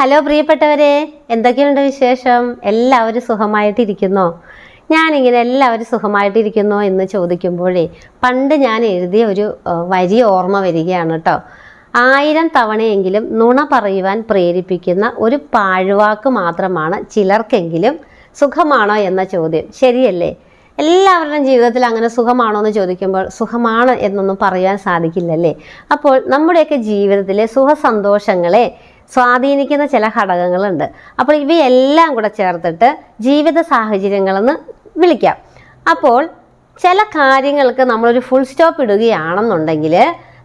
Hello പ്രിയപ്പെട്ടവരെ, എന്തൊക്കെയുണ്ട് വിശേഷം? എല്ലാവരും സുഖമായിട്ടിരിക്കുന്നോ? ഞാനിങ്ങനെ എല്ലാവരും സുഖമായിട്ടിരിക്കുന്നോ എന്ന് ചോദിക്കുമ്പോഴേ പണ്ട് ഞാൻ എഴുതിയ ഒരു വരി ഓർമ്മ വരികയാണ് കേട്ടോ. 1000 തവണയെങ്കിലും നുണ പറയുവാൻ പ്രേരിപ്പിക്കുന്ന ഒരു പാഴ്വാക്ക് മാത്രമാണ് ചിലർക്കെങ്കിലും സുഖമാണോ എന്ന ചോദ്യം ശരിയല്ലേ? എല്ലാവരുടെയും ജീവിതത്തിൽ അങ്ങനെ സുഖമാണോ എന്ന് ചോദിക്കുമ്പോൾ സുഖമാണ് എന്നൊന്നും പറയാൻ സാധിക്കില്ലല്ലേ. അപ്പോൾ നമ്മുടെയൊക്കെ ജീവിതത്തിലെ സുഖസന്തോഷങ്ങളെ സ്വാധീനിക്കുന്ന ചില ഘടകങ്ങളുണ്ട്. അപ്പോൾ ഇവയെല്ലാം കൂടെ ചേർത്തിട്ട് ജീവിത സാഹചര്യങ്ങളെന്ന് വിളിക്കാം. അപ്പോൾ ചില കാര്യങ്ങൾക്ക് നമ്മളൊരു ഫുൾ സ്റ്റോപ്പ് ഇടുകയാണെന്നുണ്ടെങ്കിൽ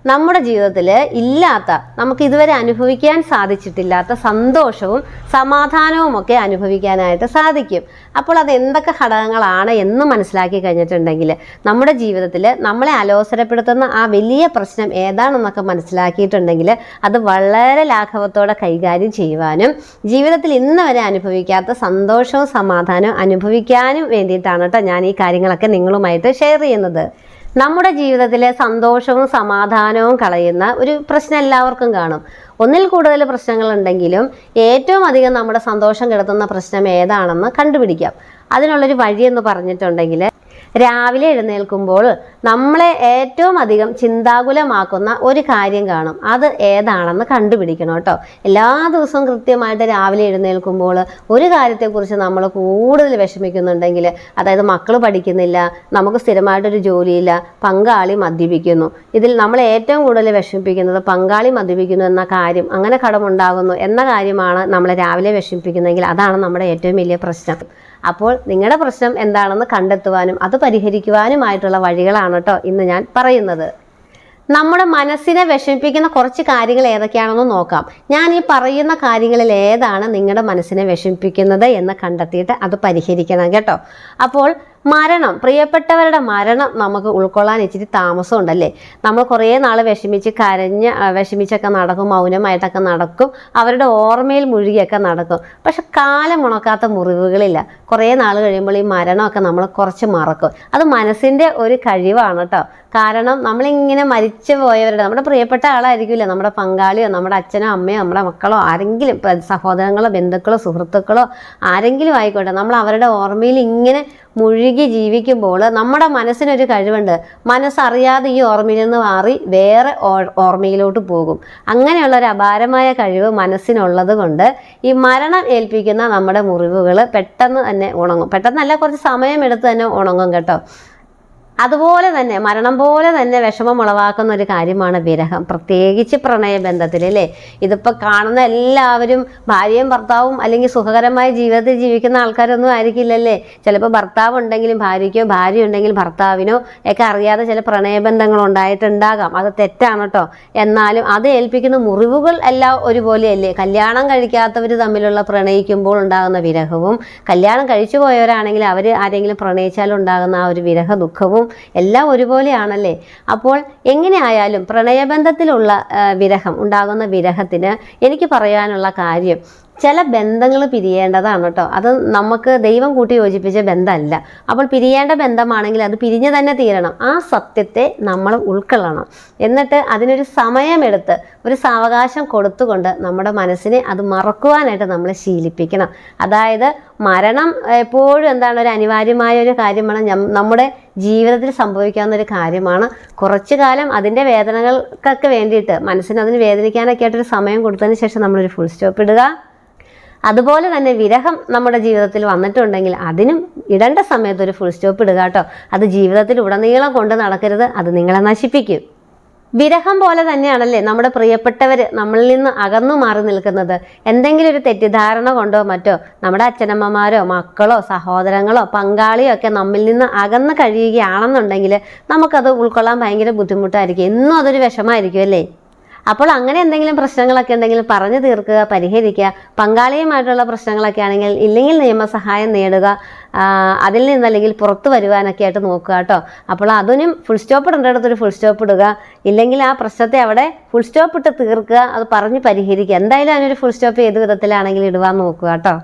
നമ്മുടെ ജീവിതത്തിൽ ഇല്ലാത്ത, നമുക്ക് ഇതുവരെ അനുഭവിക്കാൻ സാധിച്ചിട്ടില്ലാത്ത സന്തോഷവും സമാധാനവും ഒക്കെ അനുഭവിക്കാനായിട്ട് സാധിക്കും. അപ്പോൾ അത് എന്തൊക്കെ ഘടകങ്ങളാണ് എന്ന് മനസ്സിലാക്കി കഴിഞ്ഞിട്ടുണ്ടെങ്കിൽ നമ്മുടെ ജീവിതത്തിൽ നമ്മളെ അലോസരപ്പെടുത്തുന്ന ആ വലിയ പ്രശ്നം ഏതാണെന്നൊക്കെ മനസ്സിലാക്കിയിട്ടുണ്ടെങ്കിൽ അത് വളരെ ലാഘവത്തോടെ കൈകാര്യം ചെയ്യുവാനും ജീവിതത്തിൽ ഇന്ന് വരെ അനുഭവിക്കാത്ത സന്തോഷവും സമാധാനവും അനുഭവിക്കാനും വേണ്ടിയിട്ടാണ് കേട്ടോ ഞാൻ ഈ കാര്യങ്ങളൊക്കെ നിങ്ങളുമായിട്ട് ഷെയർ ചെയ്യുന്നത്. നമ്മുടെ ജീവിതത്തിലെ സന്തോഷവും സമാധാനവും കളയുന്ന ഒരു പ്രശ്നം എല്ലാവർക്കും കാണും. ഒന്നിൽ കൂടുതൽ പ്രശ്നങ്ങളുണ്ടെങ്കിലും ഏറ്റവും അധികം നമ്മുടെ സന്തോഷം കെടുത്തുന്ന പ്രശ്നം ഏതാണെന്ന് കണ്ടുപിടിക്കാം. അതിനുള്ളൊരു വഴിയെന്ന് പറഞ്ഞിട്ടുണ്ടെങ്കിൽ രാവിലെ എഴുന്നേൽക്കുമ്പോൾ നമ്മളെ ഏറ്റവും അധികം ചിന്താകുലമാക്കുന്ന ഒരു കാര്യം കാണും. അത് ഏതാണെന്ന് കണ്ടുപിടിക്കണം കേട്ടോ. എല്ലാ ദിവസവും കൃത്യമായിട്ട് രാവിലെ എഴുന്നേൽക്കുമ്പോൾ ഒരു കാര്യത്തെക്കുറിച്ച് നമ്മൾ കൂടുതൽ വിഷമിക്കുന്നുണ്ടെങ്കിൽ, അതായത് മക്കൾ പഠിക്കുന്നില്ല, നമുക്ക് സ്ഥിരമായിട്ടൊരു ജോലിയില്ല, പങ്കാളി മദ്യപിക്കുന്നു, ഇതിൽ നമ്മൾ ഏറ്റവും കൂടുതൽ വിഷമിപ്പിക്കുന്നത് പങ്കാളി മദ്യപിക്കുന്നു എന്ന കാര്യം, അങ്ങനെ കടമുണ്ടാകുന്നു എന്ന കാര്യമാണ് നമ്മളെ രാവിലെ വിഷമിപ്പിക്കുന്നതെങ്കിൽ അതാണ് നമ്മുടെ ഏറ്റവും വലിയ പ്രശ്നം. അപ്പോൾ നിങ്ങളുടെ പ്രശ്നം എന്താണെന്ന് കണ്ടെത്തുവാനും അത് പരിഹരിക്കുവാനുമായിട്ടുള്ള വഴികളാണ് കേട്ടോ ഇന്ന് ഞാൻ പറയുന്നത്. നമ്മുടെ മനസ്സിനെ വിഷമിപ്പിക്കുന്ന കുറച്ച് കാര്യങ്ങൾ ഏതൊക്കെയാണെന്ന് നോക്കാം. ഞാൻ ഈ പറയുന്ന കാര്യങ്ങളിൽ ഏതാണ് നിങ്ങളുടെ മനസ്സിനെ വിഷമിപ്പിക്കുന്നത് എന്ന് കണ്ടെത്തിയിട്ട് അത് പരിഹരിക്കണം കേട്ടോ. അപ്പോൾ മരണം, പ്രിയപ്പെട്ടവരുടെ മരണം നമുക്ക് ഉൾക്കൊള്ളാൻ ഇച്ചിരി താമസമുണ്ടല്ലേ. നമ്മൾ കുറേ നാൾ വിഷമിച്ചൊക്കെ നടക്കും, മൗനമായിട്ടൊക്കെ നടക്കും, അവരുടെ ഓർമ്മയിൽ മുഴുകിയൊക്കെ നടക്കും. പക്ഷെ കാലം ഉണക്കാത്ത മുറിവുകളില്ല. കുറേ നാൾ കഴിയുമ്പോൾ ഈ മരണമൊക്കെ നമ്മൾ കുറച്ച് മറക്കും. അത് മനസ്സിൻ്റെ ഒരു കഴിവാണ് കേട്ടോ. കാരണം നമ്മളിങ്ങനെ മരിച്ചു പോയവരുടെ, നമ്മുടെ പ്രിയപ്പെട്ട ആളായിരിക്കില്ല, നമ്മുടെ പങ്കാളിയോ നമ്മുടെ അച്ഛനോ അമ്മയോ നമ്മുടെ മക്കളോ ആരെങ്കിലും, സഹോദരങ്ങളോ ബന്ധുക്കളോ സുഹൃത്തുക്കളോ ആരെങ്കിലും ആയിക്കോട്ടെ, നമ്മൾ അവരുടെ ഓർമ്മയിൽ ഇങ്ങനെ മുഴുകി ജീവിക്കുമ്പോൾ നമ്മുടെ മനസ്സിനൊരു കഴിവുണ്ട്. മനസ്സറിയാതെ ഈ ഓർമ്മയിൽ നിന്ന് മാറി വേറെ ഓർമ്മയിലോട്ട് പോകും. അങ്ങനെയുള്ള ഒരു അപാരമായ കഴിവ് മനസ്സിനുള്ളത് കൊണ്ട് ഈ മരണം ഏൽപ്പിക്കുന്ന നമ്മുടെ മുറിവുകൾ പെട്ടെന്ന് തന്നെ ഉണങ്ങും. പെട്ടെന്നല്ല, കുറച്ച് സമയമെടുത്ത് തന്നെ ഉണങ്ങും കേട്ടോ. അതുപോലെ തന്നെ മരണം പോലെ തന്നെ വിഷമം ഉളവാക്കുന്ന ഒരു കാര്യമാണ് വിരഹം, പ്രത്യേകിച്ച് പ്രണയബന്ധത്തിൽ അല്ലേ. ഇതിപ്പോൾ കാണുന്ന എല്ലാവരും ഭാര്യയും ഭർത്താവും അല്ലെങ്കിൽ സുഖകരമായ ജീവിതത്തിൽ ജീവിക്കുന്ന ആൾക്കാരൊന്നും ആയിരിക്കില്ലല്ലേ. ചിലപ്പോൾ ഭർത്താവ് ഉണ്ടെങ്കിലും ഭാര്യയ്ക്കോ, ഭാര്യ ഉണ്ടെങ്കിൽ ഭർത്താവിനോ ഒക്കെ അറിയാതെ ചില പ്രണയബന്ധങ്ങൾ ഉണ്ടായിട്ടുണ്ടാകാം. അത് തെറ്റാണ് കേട്ടോ. എന്നാലും അത് ഏൽപ്പിക്കുന്ന മുറിവുകൾ എല്ലാം ഒരുപോലെയല്ലേ. കല്യാണം കഴിക്കാത്തവർ തമ്മിലുള്ള പ്രണയിക്കുമ്പോൾ ഉണ്ടാകുന്ന വിരഹവും, കല്യാണം കഴിച്ചു പോയവരാണെങ്കിൽ അവർ ആരെങ്കിലും പ്രണയിച്ചാലുണ്ടാകുന്ന ആ ഒരു വിരഹ ദുഃഖവും എല്ലാം ഒരുപോലെയാണല്ലേ. അപ്പോൾ എങ്ങനെയായാലും പ്രണയബന്ധത്തിലുള്ള വിരഹം, ഉണ്ടാകുന്ന വിരഹത്തിന് എനിക്ക് പറയാനുള്ള കാര്യം, ചില ബന്ധങ്ങൾ പിരിയേണ്ടതാണ് കേട്ടോ. അത് നമുക്ക് ദൈവം കൂട്ടി യോജിപ്പിച്ച ബന്ധമല്ല. അപ്പോൾ പിരിയേണ്ട ബന്ധമാണെങ്കിൽ അത് പിരിഞ്ഞു തന്നെ തീരണം. ആ സത്യത്തെ നമ്മൾ ഉൾക്കൊള്ളണം. എന്നിട്ട് അതിനൊരു സമയമെടുത്ത് ഒരു സാവകാശം കൊടുത്തുകൊണ്ട് നമ്മുടെ മനസ്സിനെ അത് മറക്കുവാനായിട്ട് നമ്മൾ ശീലിപ്പിക്കണം. അതായത് മരണം എപ്പോഴും എന്താണ്, ഒരു അനിവാര്യമായ ഒരു കാര്യമാണ്, നമ്മുടെ ജീവിതത്തിൽ സംഭവിക്കാവുന്ന ഒരു കാര്യമാണ്. കുറച്ചു കാലം അതിൻ്റെ വേദനകൾക്കൊക്കെ വേണ്ടിയിട്ട് മനസ്സിന് അതിന് വേദനിക്കാനൊക്കെ ആയിട്ടൊരു സമയം കൊടുത്തതിന് ശേഷം നമ്മളൊരു ഫുൾ സ്റ്റോപ്പ് ഇടുക. അതുപോലെ തന്നെ വിരഹം നമ്മുടെ ജീവിതത്തിൽ വന്നിട്ടുണ്ടെങ്കിൽ അതിനും ഇടേണ്ട സമയത്ത് ഒരു ഫുൾ സ്റ്റോപ്പ് ഇടുക കേട്ടോ. അത് ജീവിതത്തിൽ ഉടനീളം കൊണ്ട് നടക്കരുത്, അത് നിങ്ങളെ നശിപ്പിക്കും. വിരഹം പോലെ തന്നെയാണല്ലേ നമ്മുടെ പ്രിയപ്പെട്ടവർ നമ്മളിൽ നിന്ന് അകന്നു മാറി നിൽക്കുന്നത്. എന്തെങ്കിലും ഒരു തെറ്റിദ്ധാരണ കൊണ്ടോ മറ്റോ നമ്മുടെ അച്ഛനമ്മമാരോ മക്കളോ സഹോദരങ്ങളോ പങ്കാളിയോ ഒക്കെ നമ്മിൽ നിന്ന് അകന്ന് കഴിയുകയാണെന്നുണ്ടെങ്കിൽ നമുക്കത് ഉൾക്കൊള്ളാൻ ഭയങ്കര ബുദ്ധിമുട്ടായിരിക്കും. എന്നും അതൊരു വിഷമായിരിക്കും അല്ലേ. അപ്പോൾ അങ്ങനെ എന്തെങ്കിലും പ്രശ്നങ്ങളൊക്കെ ഉണ്ടെങ്കിൽ പറഞ്ഞു തീർക്കുക, പരിഹരിക്കുക. പങ്കാളിയുമായിട്ടുള്ള പ്രശ്നങ്ങളൊക്കെ ആണെങ്കിൽ ഇല്ലെങ്കിൽ നിയമസഹായം നേടുക, അതിൽ നിന്നല്ലെങ്കിൽ പുറത്തു വരുവാനൊക്കെ ആയിട്ട് നോക്കുക കേട്ടോ. അപ്പോൾ അതിനും ഫുൾ സ്റ്റോപ്പ് ഇടേണ്ടടുത്തൊരു ഫുൾ സ്റ്റോപ്പ് ഇടുക, ഇല്ലെങ്കിൽ ആ പ്രശ്നത്തെ അവിടെ ഫുൾ സ്റ്റോപ്പ് ഇട്ട് തീർക്കുക, അത് പറഞ്ഞ് പരിഹരിക്കുക. എന്തായാലും അതിനൊരു ഫുൾ സ്റ്റോപ്പ് ഏത് വിധത്തിലാണെങ്കിൽ ഇടുവാൻ നോക്കുക കേട്ടോ.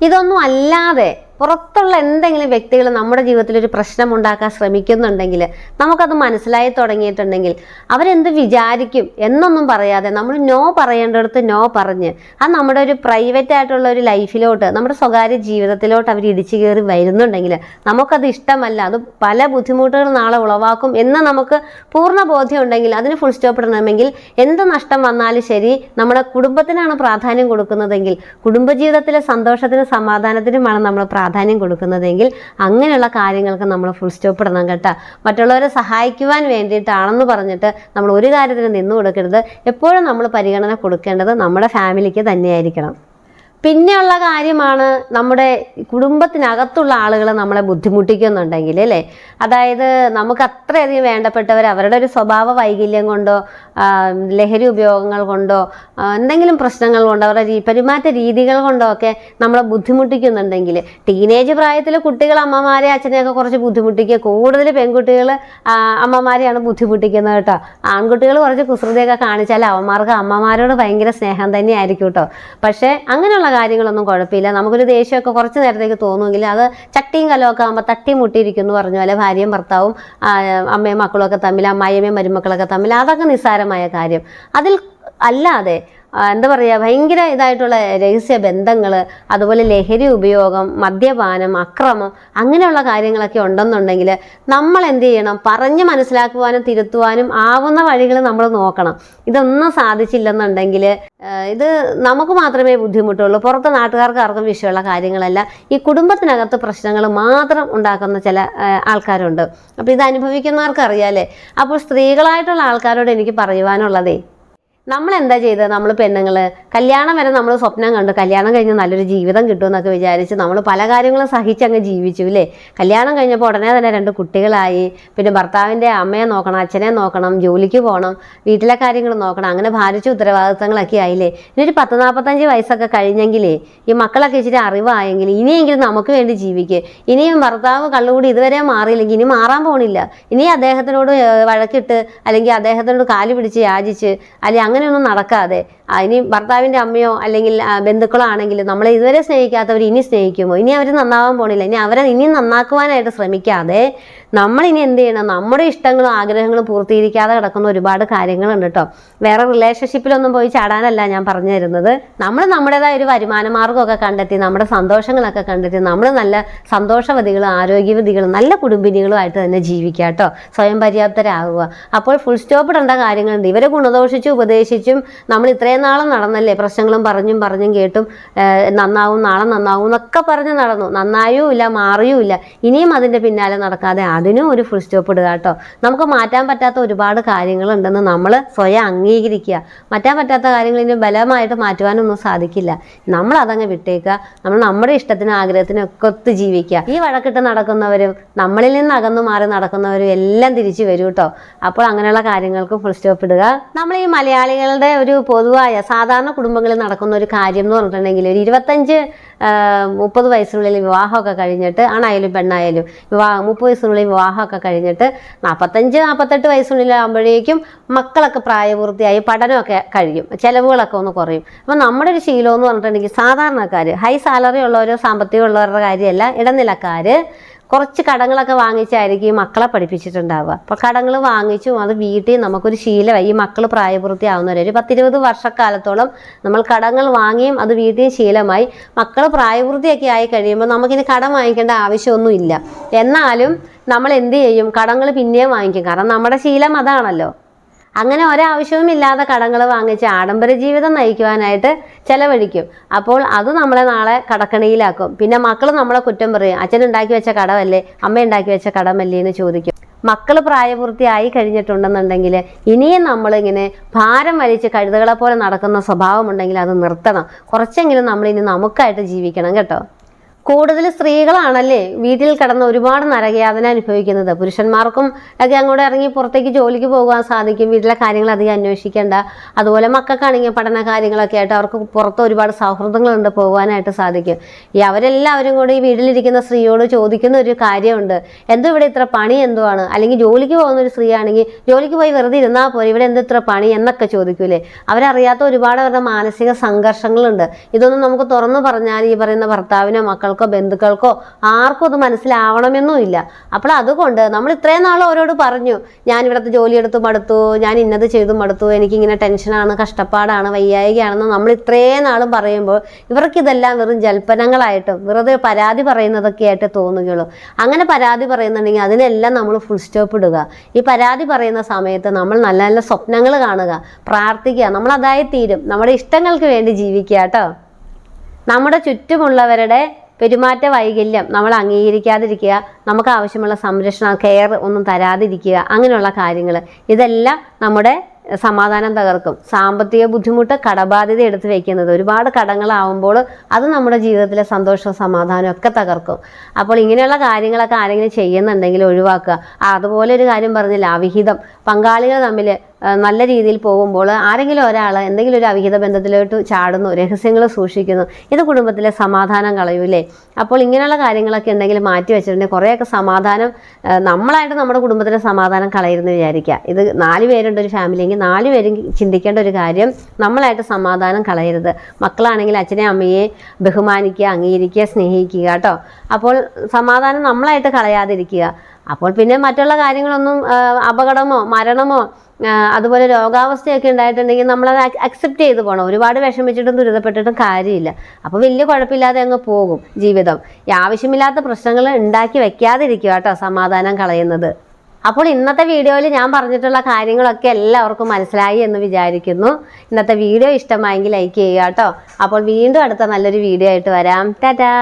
ഇതൊന്നും അല്ലാതെ പുറത്തുള്ള എന്തെങ്കിലും വ്യക്തികൾ നമ്മുടെ ജീവിതത്തിൽ ഒരു പ്രശ്നം ഉണ്ടാക്കാൻ ശ്രമിക്കുന്നുണ്ടെങ്കിൽ, നമുക്കത് മനസ്സിലായി തുടങ്ങിയിട്ടുണ്ടെങ്കിൽ അവരെന്ത് വിചാരിക്കും എന്നൊന്നും പറയാതെ നമ്മൾ നോ പറയേണ്ടടുത്ത് നോ പറഞ്ഞ് അത് നമ്മുടെ ഒരു പ്രൈവറ്റ് ആയിട്ടുള്ള ഒരു ലൈഫിലോട്ട്, നമ്മുടെ സ്വകാര്യ ജീവിതത്തിലോട്ട് അവർ ഇടിച്ചു കയറി വരുന്നുണ്ടെങ്കിൽ നമുക്കത് ഇഷ്ടമല്ല, അത് പല ബുദ്ധിമുട്ടുകൾ നാളെ ഉളവാക്കും എന്ന് നമുക്ക് പൂർണ്ണ ബോധ്യം ഉണ്ടെങ്കിൽ അതിന് ഫുൾ സ്റ്റോപ്പ് ഇടണമെങ്കിൽ എന്ത് നഷ്ടം വന്നാലും ശരി നമ്മുടെ കുടുംബത്തിനാണ് പ്രാധാന്യം കൊടുക്കുന്നതെങ്കിൽ, കുടുംബജീവിതത്തിലെ സന്തോഷത്തിനും സമാധാനത്തിനുമാണ് നമ്മൾ പ്രാധാന്യം കൊടുക്കുന്നതെങ്കിൽ അങ്ങനെയുള്ള കാര്യങ്ങൾക്ക് നമ്മൾ ഫുൾ സ്റ്റോപ്പ് ഇടണം കേട്ടോ. മറ്റുള്ളവരെ സഹായിക്കുവാൻ വേണ്ടിയിട്ടാണെന്ന് പറഞ്ഞിട്ട് നമ്മൾ ഒരു കാര്യത്തിന് നിന്നു കൊടുക്കരുത്. എപ്പോഴും നമ്മൾ പരിഗണന കൊടുക്കേണ്ടത് നമ്മുടെ ഫാമിലിക്ക് തന്നെയായിരിക്കണം. പിന്നെയുള്ള കാര്യമാണ് നമ്മുടെ കുടുംബത്തിനകത്തുള്ള ആളുകൾ നമ്മളെ ബുദ്ധിമുട്ടിക്കുന്നുണ്ടെങ്കിൽ അല്ലേ, അതായത് നമുക്ക് അത്രയധികം വേണ്ടപ്പെട്ടവർ അവരുടെ ഒരു സ്വഭാവ വൈകല്യം കൊണ്ടോ ലഹരി ഉപയോഗങ്ങൾ കൊണ്ടോ എന്തെങ്കിലും പ്രശ്നങ്ങൾ കൊണ്ടോ അവരുടെ പെരുമാറ്റ രീതികൾ കൊണ്ടോ ഒക്കെ നമ്മളെ ബുദ്ധിമുട്ടിക്കുന്നുണ്ടെങ്കിൽ, ടീനേജ് പ്രായത്തിൽ കുട്ടികൾ അമ്മമാരെ അച്ഛനെയൊക്കെ കുറച്ച് ബുദ്ധിമുട്ടിക്കുക, കൂടുതൽ പെൺകുട്ടികൾ അമ്മമാരെയാണ് ബുദ്ധിമുട്ടിക്കുന്നത് കേട്ടോ. ആൺകുട്ടികൾ കുറച്ച് കുസൃതിയൊക്കെ കാണിച്ചാൽ അവന്മാർക്ക് അമ്മമാരോട് ഭയങ്കര സ്നേഹം തന്നെ ആയിരിക്കും കേട്ടോ. പക്ഷേ അങ്ങനെയുള്ള കാര്യങ്ങളൊന്നും കുഴപ്പമില്ല. നമുക്കൊരു ദേഷ്യമൊക്കെ കുറച്ച് നേരത്തേക്ക് തോന്നുമെങ്കിൽ അത് ചട്ടിയും കലമൊക്കെ ആകുമ്പോൾ തട്ടി മുട്ടിയിരിക്കും എന്ന് പറഞ്ഞ പോലെ ഭാര്യയും ഭർത്താവും അമ്മയും മക്കളും ഒക്കെ തമ്മിൽ, അമ്മായിയമ്മയും മരുമക്കളൊക്കെ തമ്മിൽ, അതൊക്കെ നിസ്സാരമായ കാര്യം. അതിൽ അല്ലാതെ എന്താ പറയുക, ഭയങ്കര ഇതായിട്ടുള്ള രഹസ്യ ബന്ധങ്ങൾ, അതുപോലെ ലഹരി ഉപയോഗം, മദ്യപാനം, അക്രമം, അങ്ങനെയുള്ള കാര്യങ്ങളൊക്കെ ഉണ്ടെന്നുണ്ടെങ്കിൽ നമ്മൾ എന്ത് ചെയ്യണം, പറഞ്ഞ് മനസ്സിലാക്കുവാനും തിരുത്തുവാനും ആവുന്ന വഴികൾ നമ്മൾ നോക്കണം. ഇതൊന്നും സാധിച്ചില്ലെന്നുണ്ടെങ്കിൽ ഇത് നമുക്ക് മാത്രമേ ബുദ്ധിമുട്ടുള്ളൂ, പുറത്ത് നാട്ടുകാർക്ക് ആർക്കും വിഷയമുള്ള കാര്യങ്ങളല്ല. ഈ കുടുംബത്തിനകത്ത് പ്രശ്നങ്ങൾ മാത്രം ഉണ്ടാക്കുന്ന ചില ആൾക്കാരുണ്ട്. അപ്പോൾ ഇത് അനുഭവിക്കുന്നവർക്ക് അറിയാലേ. അപ്പോൾ സ്ത്രീകളായിട്ടുള്ള ആൾക്കാരോട് എനിക്ക് പറയുവാനുള്ളതേ, നമ്മൾ എന്താ ചെയ്തത്, നമ്മൾ പെണ്ണുങ്ങൾ കല്യാണം വരെ നമ്മൾ സ്വപ്നം കണ്ടു, കല്യാണം കഴിഞ്ഞ് നല്ലൊരു ജീവിതം കിട്ടുമെന്നൊക്കെ വിചാരിച്ച് നമ്മൾ പല കാര്യങ്ങളും സഹിച്ചങ്ങ് ജീവിച്ചു അല്ലേ. കല്യാണം കഴിഞ്ഞപ്പോൾ ഉടനെ തന്നെ 2 കുട്ടികളായി, പിന്നെ ഭർത്താവിൻ്റെ അമ്മയെ നോക്കണം, അച്ഛനെ നോക്കണം, ജോലിക്ക് പോകണം, വീട്ടിലെ കാര്യങ്ങൾ നോക്കണം, അങ്ങനെ ഭാരിച്ച ഉത്തരവാദിത്തങ്ങളൊക്കെ ആയില്ലേ. ഇനി ഒരു 40-45 വയസ്സൊക്കെ കഴിഞ്ഞെങ്കിലേ ഈ മക്കളൊക്കെ ഇച്ചിരി അറിവായെങ്കിൽ ഇനിയെങ്കിലും നമുക്ക് വേണ്ടി ജീവിക്കുക. ഇനിയും ഭർത്താവ് കള്ളുകൂടി ഇതുവരെ മാറിയില്ലെങ്കിൽ ഇനി മാറാൻ പോണില്ല. ഇനി അദ്ദേഹത്തിനോട് വഴക്കിട്ട് അല്ലെങ്കിൽ അദ്ദേഹത്തിനോട് കാല് പിടിച്ച് യാചിച്ച് അല്ലെങ്കിൽ അങ്ങനെയൊന്നും നടക്കാതെ ഇനി ഭർത്താവിൻ്റെ അമ്മയോ അല്ലെങ്കിൽ ബന്ധുക്കളോ ആണെങ്കിൽ നമ്മളെ ഇതുവരെ സ്നേഹിക്കാത്തവർ ഇനി സ്നേഹിക്കുമോ? ഇനി അവർ നന്നാവാൻ പോണില്ല. ഇനി അവരെ ഇനി നന്നാക്കുവാനായിട്ട് ശ്രമിക്കാതെ നമ്മളിനി എന്ത് ചെയ്യണം, നമ്മുടെ ഇഷ്ടങ്ങളും ആഗ്രഹങ്ങളും പൂർത്തീകരിക്കാതെ കിടക്കുന്ന ഒരുപാട് കാര്യങ്ങളുണ്ട് കേട്ടോ. വേറെ റിലേഷൻഷിപ്പിലൊന്നും പോയി ചാടാനല്ല ഞാൻ പറഞ്ഞു തരുന്നത്. നമ്മൾ നമ്മുടേതായ ഒരു വരുമാന മാർഗ്ഗമൊക്കെ കണ്ടെത്തി, നമ്മുടെ സന്തോഷങ്ങളൊക്കെ കണ്ടെത്തി നമ്മൾ നല്ല സന്തോഷവതികളും ആരോഗ്യവതികളും നല്ല കുടുംബിനികളുമായിട്ട് തന്നെ ജീവിക്കുക കേട്ടോ. സ്വയം പര്യാപ്തരാകുക. അപ്പോൾ ഫുൾ സ്റ്റോപ്പ് ഇടേണ്ട കാര്യങ്ങളുണ്ട്. ഇവരെ ഗുണദോഷിച്ചും ഉപദേശിച്ചും നമ്മൾ ഇത്രയും നാളും നടന്നല്ലേ, പ്രശ്നങ്ങളും പറഞ്ഞും കേട്ടും നന്നാവും നാളെ നന്നാവും എന്നൊക്കെ പറഞ്ഞ് നടന്നു. നന്നായും ഇല്ല, മാറിയും ഇല്ല. ഇനിയും അതിൻ്റെ പിന്നാലെ നടക്കാതെ അതിനും ഒരു ഫുൾ സ്റ്റോപ്പ് ഇടുക കേട്ടോ. നമുക്ക് മാറ്റാൻ പറ്റാത്ത ഒരുപാട് കാര്യങ്ങളുണ്ടെന്ന് നമ്മൾ സ്വയം അംഗീകരിക്കുക. മാറ്റാൻ പറ്റാത്ത കാര്യങ്ങൾ ഇനി ബലമായിട്ട് മാറ്റുവാനൊന്നും സാധിക്കില്ല. നമ്മൾ അതങ്ങ് വിട്ടേക്കുക. നമ്മൾ നമ്മുടെ ഇഷ്ടത്തിനും ആഗ്രഹത്തിനും ഒക്കെ ഒത്ത് ജീവിക്കുക. ഈ വഴക്കിട്ട് നടക്കുന്നവരും നമ്മളിൽ നിന്ന് അകന്നു മാറി നടക്കുന്നവരും എല്ലാം തിരിച്ചു വരും കേട്ടോ. അപ്പോൾ അങ്ങനെയുള്ള കാര്യങ്ങൾക്ക് ഫുൾ സ്റ്റോപ്പ് ഇടുക. നമ്മൾ ഈ മലയാളികളുടെ ഒരു പൊതുവായ സാധാരണ കുടുംബങ്ങളിൽ നടക്കുന്ന ഒരു കാര്യം എന്ന് പറഞ്ഞിട്ടുണ്ടെങ്കിൽ ഒരു 25-30 വയസ്സിനുള്ളിൽ വിവാഹമൊക്കെ കഴിഞ്ഞിട്ട്, ആണായാലും പെണ്ണായാലും 30 വയസ്സിനുള്ളിൽ വിവാഹമൊക്കെ കഴിഞ്ഞിട്ട് 45-48 വയസ്സിനുള്ളിലാകുമ്പോഴേക്കും മക്കളൊക്കെ പ്രായപൂർത്തിയായി, പഠനമൊക്കെ കഴിയും, ചിലവുകളൊക്കെ ഒന്ന് കുറയും. അപ്പം നമ്മുടെ ഒരു ശീലം എന്ന് പറഞ്ഞിട്ടുണ്ടെങ്കിൽ സാധാരണക്കാർ, ഹൈ സാലറി ഉള്ളവരോ സാമ്പത്തികം ഉള്ളവരുടെ കാര്യമല്ല, ഇടനിലക്കാർ കുറച്ച് കടങ്ങളൊക്കെ വാങ്ങിച്ചായിരിക്കും ഈ മക്കളെ പഠിപ്പിച്ചിട്ടുണ്ടാവുക. അപ്പോൾ കടങ്ങൾ വാങ്ങിച്ചും അത് വീട്ടിൽ നമുക്കൊരു ശീലമായി. ഈ മക്കൾ പ്രായപൂർത്തിയാവുന്നവരെ ഒരു 10-20 വർഷക്കാലത്തോളം നമ്മൾ കടങ്ങൾ വാങ്ങിയും അത് വീട്ടിൽ ശീലമായി. മക്കൾ പ്രായപൂർത്തിയൊക്കെ ആയി കഴിയുമ്പോൾ നമുക്കിനി കടം വാങ്ങിക്കേണ്ട ആവശ്യമൊന്നുമില്ല. എന്നാലും നമ്മൾ എന്ത് ചെയ്യും, കടങ്ങൾ പിന്നെയും വാങ്ങിക്കും. കാരണം നമ്മുടെ ശീലം അതാണല്ലോ. അങ്ങനെ ഒരാവശ്യവും ഇല്ലാതെ കടങ്ങൾ വാങ്ങിച്ച് ആഡംബര ജീവിതം നയിക്കുവാനായിട്ട് ചെലവഴിക്കും. അപ്പോൾ അത് നമ്മളെ നാളെ കടക്കണിയിലാക്കും. പിന്നെ മക്കൾ നമ്മളെ കുറ്റം പറയും, അച്ഛൻ ഉണ്ടാക്കി വെച്ച കടമല്ലേ, അമ്മ ഉണ്ടാക്കി വെച്ച കടമല്ലേ എന്ന് ചോദിക്കും. മക്കൾ പ്രായപൂർത്തിയായി കഴിഞ്ഞിട്ടുണ്ടെന്നുണ്ടെങ്കിൽ ഇനിയും നമ്മളിങ്ങനെ ഭാരം വലിച്ച് കഴുതകളെ പോലെ നടക്കുന്ന സ്വഭാവമുണ്ടെങ്കിൽ അത് നിർത്തണം. കുറച്ചെങ്കിലും നമ്മളിനി നമുക്കായിട്ട് ജീവിക്കണം കേട്ടോ. കൂടുതൽ സ്ത്രീകളാണല്ലേ വീട്ടിൽ കിടന്ന് ഒരുപാട് നരകയാതന അനുഭവിക്കുന്നത്. പുരുഷന്മാർക്കും ഒക്കെ അങ്ങോട്ട് ഇറങ്ങി പുറത്തേക്ക് ജോലിക്ക് പോകാൻ സാധിക്കും, വീട്ടിലെ കാര്യങ്ങൾ അധികം അന്വേഷിക്കേണ്ട. അതുപോലെ മക്കൾക്കാണെങ്കിൽ പഠന കാര്യങ്ങളൊക്കെ ആയിട്ട് അവർക്ക് പുറത്ത് ഒരുപാട് സൗഹൃദങ്ങളുണ്ട്, പോകാനായിട്ട് സാധിക്കും. അവരെല്ലാവരും കൂടി ഈ വീട്ടിലിരിക്കുന്ന സ്ത്രീയോട് ചോദിക്കുന്ന ഒരു കാര്യമുണ്ട്, എന്തോ ഇവിടെ ഇത്ര പണി എന്തുവാണ്, അല്ലെങ്കിൽ ജോലിക്ക് പോകുന്ന ഒരു സ്ത്രീ ആണെങ്കിൽ ജോലിക്ക് പോയി വെറുതെ ഇരുന്നാൽ പോലെ ഇവിടെ എന്തോ ഇത്ര പണി എന്നൊക്കെ ചോദിക്കൂലേ. അവരറിയാത്ത ഒരുപാട് അവരുടെ മാനസിക സംഘർഷങ്ങളുണ്ട്. ഇതൊന്നും നമുക്ക് തുറന്നു പറഞ്ഞാൽ ഈ പറയുന്ന ഭർത്താവിനോ മക്കൾക്കോ കുഞ്ഞുങ്ങൾക്കോ ബന്ധുക്കൾക്കോ ആർക്കും അത് മനസ്സിലാവണമെന്നും ഇല്ല. അപ്പോൾ അതുകൊണ്ട് നമ്മൾ ഇത്രയും നാൾ അവരോട് പറഞ്ഞു, ഞാൻ ഇവിടുത്തെ ജോലിയെടുത്ത് മടുത്തു, ഞാൻ ഇന്നത് ചെയ്തു മടുത്തു, എനിക്കിങ്ങനെ ടെൻഷനാണ്, കഷ്ടപ്പാടാണ്, വയ്യായികയാണെന്ന് നമ്മൾ ഇത്രയും നാളും പറയുമ്പോൾ ഇവർക്കിതെല്ലാം വെറും ജൽപ്പനങ്ങളായിട്ടും വെറുതെ പരാതി പറയുന്നതൊക്കെ ആയിട്ട് തോന്നുകയുള്ളൂ. അങ്ങനെ പരാതി പറയുന്നുണ്ടെങ്കിൽ അതിനെല്ലാം നമ്മൾ ഫുൾ സ്റ്റോപ്പ് ഇടുക. ഈ പരാതി പറയുന്ന സമയത്ത് നമ്മൾ നല്ല നല്ല സ്വപ്നങ്ങൾ കാണുക, പ്രാർത്ഥിക്കുക, നമ്മൾ അതായി തീരും. നമ്മുടെ ഇഷ്ടങ്ങൾക്ക് വേണ്ടി ജീവിക്കുക കേട്ടോ. നമ്മുടെ ചുറ്റുമുള്ളവരുടെ പെരുമാറ്റ വൈകല്യം നമ്മൾ അംഗീകരിക്കാതിരിക്കുക, നമുക്ക് ആവശ്യമുള്ള സംരക്ഷണം കെയർ ഒന്നും തരാതിരിക്കുക, അങ്ങനെയുള്ള കാര്യങ്ങൾ ഇതെല്ലാം നമ്മുടെ സമാധാനം തകർക്കും. സാമ്പത്തിക ബുദ്ധിമുട്ട്, കടബാധ്യത എടുത്ത് വയ്ക്കുന്നത്, ഒരുപാട് കടങ്ങളാവുമ്പോൾ അത് നമ്മുടെ ജീവിതത്തിലെ സന്തോഷവും സമാധാനവും ഒക്കെ തകർക്കും. അപ്പോൾ ഇങ്ങനെയുള്ള കാര്യങ്ങളൊക്കെ ആരെങ്കിലും ചെയ്യുന്നുണ്ടെങ്കിൽ ഒഴിവാക്കുക. അതുപോലെ ഒരു കാര്യം പറഞ്ഞില്ല, അവിഹിതം, പങ്കാളികൾ തമ്മിൽ നല്ല രീതിയിൽ പോകുമ്പോൾ ആരെങ്കിലും ഒരാൾ എന്തെങ്കിലും ഒരു അവിഹിത ബന്ധത്തിലോട്ട് ചാടുന്നു, രഹസ്യങ്ങൾ സൂക്ഷിക്കുന്നു, ഇത് കുടുംബത്തിലെ സമാധാനം കളയൂലേ. അപ്പോൾ ഇങ്ങനെയുള്ള കാര്യങ്ങളൊക്കെ ഉണ്ടെങ്കിൽ മാറ്റി വെച്ചിട്ടുണ്ടെങ്കിൽ കുറേയൊക്കെ സമാധാനം, നമ്മളായിട്ട് നമ്മുടെ കുടുംബത്തിലെ സമാധാനം കളയുമെന്ന് വിചാരിക്കുക. ഇത് 4 പേരുണ്ട് ഒരു ഫാമിലിയെങ്കിൽ 4 പേരും ചിന്തിക്കേണ്ട ഒരു കാര്യം, നമ്മളായിട്ട് സമാധാനം കളയരുത്. മക്കളാണെങ്കിൽ അച്ഛനെ അമ്മയെ ബഹുമാനിക്കുക, അംഗീകരിക്കുക, സ്നേഹിക്കുക കേട്ടോ. അപ്പോൾ സമാധാനം നമ്മളായിട്ട് കളയാതിരിക്കുക. അപ്പോൾ പിന്നെ മറ്റുള്ള കാര്യങ്ങളൊന്നും അപകടമോ മരണമോ അതുപോലെ രോഗാവസ്ഥയൊക്കെ ഉണ്ടായിട്ടുണ്ടെങ്കിൽ നമ്മളത് അക്സെപ്റ്റ് ചെയ്ത് പോകണം. ഒരുപാട് വിഷമിച്ചിട്ടും ദുരിതപ്പെട്ടിട്ടും കാര്യമില്ല. അപ്പോൾ വലിയ കുഴപ്പമില്ലാതെ അങ്ങ് പോകും ജീവിതം. ഈ ആവശ്യമില്ലാത്ത പ്രശ്നങ്ങൾ ഉണ്ടാക്കി വെക്കാതിരിക്കുക കേട്ടോ സമാധാനം കളയുന്നത്. അപ്പോൾ ഇന്നത്തെ വീഡിയോയിൽ ഞാൻ പറഞ്ഞിട്ടുള്ള കാര്യങ്ങളൊക്കെ എല്ലാവർക്കും മനസ്സിലായി എന്ന് വിചാരിക്കുന്നു. ഇന്നത്തെ വീഡിയോ ഇഷ്ടമായെങ്കിൽ ലൈക്ക് ചെയ്യുക കേട്ടോ. അപ്പോൾ വീണ്ടും അടുത്ത നല്ലൊരു വീഡിയോ ആയിട്ട് വരാം. ടാറ്റാ.